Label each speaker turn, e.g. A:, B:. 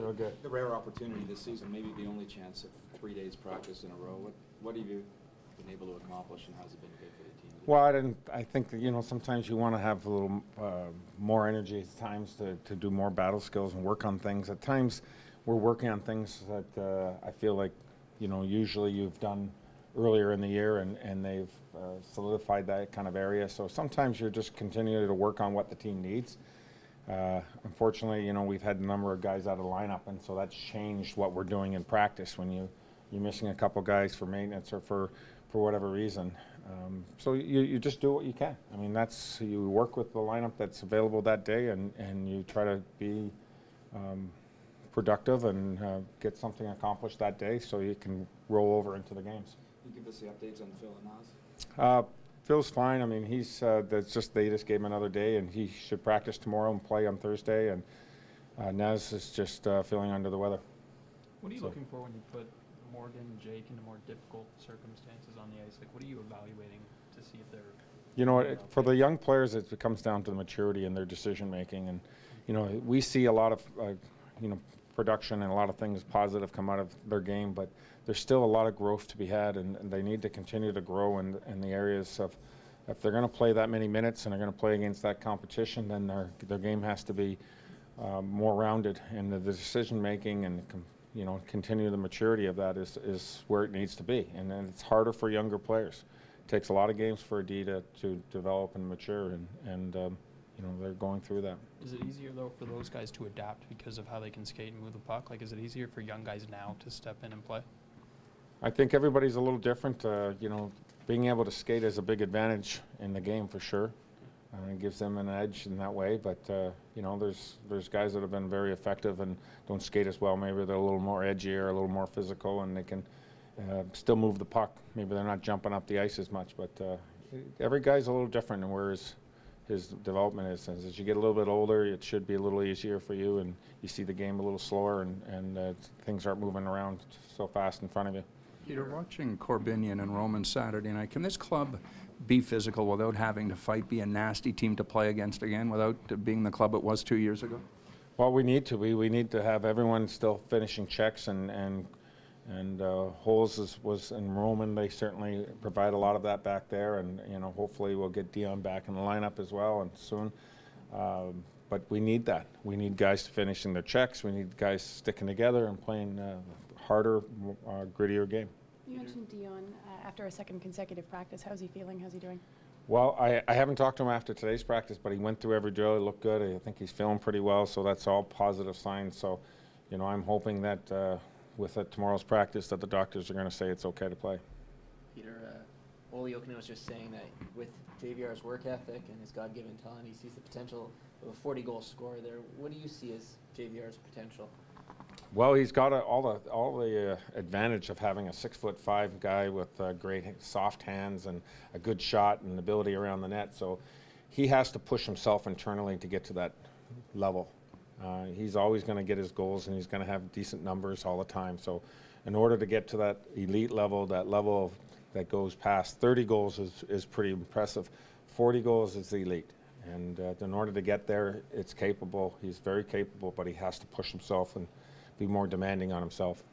A: Real good.
B: The rare opportunity this season, maybe the only chance of 3 days practice in a row. What have you been able to accomplish, and how's it been good for the team?
A: Well, I think that, you know, sometimes you want to have a little more energy at times to do more battle skills and work on things. At times, we're working on things that I feel like, you know, usually you've done earlier in the year, and they've solidified that kind of area. So sometimes you're just continuing to work on what the team needs. Unfortunately, you know, we've had a number of guys out of the lineup, and so that's changed what we're doing in practice when you're missing a couple guys for maintenance or for whatever reason. So you just do what you can. I mean, you work with the lineup that's available that day, and you try to be productive and get something accomplished that day so you can roll over into the games.
B: Can you give us the updates on Phil and Naz?
A: Phil's fine. I mean, they just gave him another day, and he should practice tomorrow and play on Thursday. And Naz is just feeling under the weather.
C: What are you looking for when you put Morgan and Jake into more difficult circumstances on the ice? Like, what are you evaluating to see if they're...
A: You know, for the young players, it comes down to the maturity and their decision making. And, you know, we see a lot of, you know, production and a lot of things positive come out of their game, but there's still a lot of growth to be had, and they need to continue to grow in the areas of, if they're going to play that many minutes and they're going to play against that competition, then their game has to be more rounded, and the decision making and, you know, continue the maturity of that is where it needs to be. And then it's harder for younger players. It takes a lot of games for a D to develop and mature, and you know, they're going through that.
C: Is it easier, though, for those guys to adapt because of how they can skate and move the puck? Like, is it easier for young guys now to step in and play?
A: I think everybody's a little different. You know, being able to skate is a big advantage in the game for sure. It gives them an edge in that way. But you know, there's guys that have been very effective and don't skate as well. Maybe they're a little more edgier, a little more physical, and they can still move the puck. Maybe they're not jumping up the ice as much. But every guy's a little different, and where his development is. As you get a little bit older, it should be a little easier for you, and you see the game a little slower, and things aren't moving around so fast in front of you.
D: Peter, watching Corbinian and Roman Saturday night, can this club be physical without having to fight, be a nasty team to play against again, without being the club it was 2 years ago?
A: Well, we need to. We need to have everyone still finishing checks, and Holes was in Roman. They certainly provide a lot of that back there, and you know, hopefully we'll get Dion back in the lineup as well, and soon. But we need that. We need guys finishing their checks. We need guys sticking together and playing harder, grittier game.
E: You mentioned Dion after a second consecutive practice. How's he feeling? How's he doing?
A: Well, I haven't talked to him after today's practice, but he went through every drill. He looked good. I think he's feeling pretty well, so that's all positive signs. So, you know, I'm hoping that with tomorrow's practice that the doctors are going to say it's okay to play.
F: Peter, Ole Jokinen was just saying that with JVR's work ethic and his God-given talent, he sees the potential of a 40-goal scorer there. What do you see as JVR's potential?
A: Well, he's got all the advantage of having a 6'5" guy with great soft hands and a good shot and ability around the net. So he has to push himself internally to get to that level. He's always going to get his goals, and he's going to have decent numbers all the time. So in order to get to that elite level, that goes past 30 goals is pretty impressive. 40 goals is elite. And in order to get there, it's capable. He's very capable, but he has to push himself and be more demanding on himself.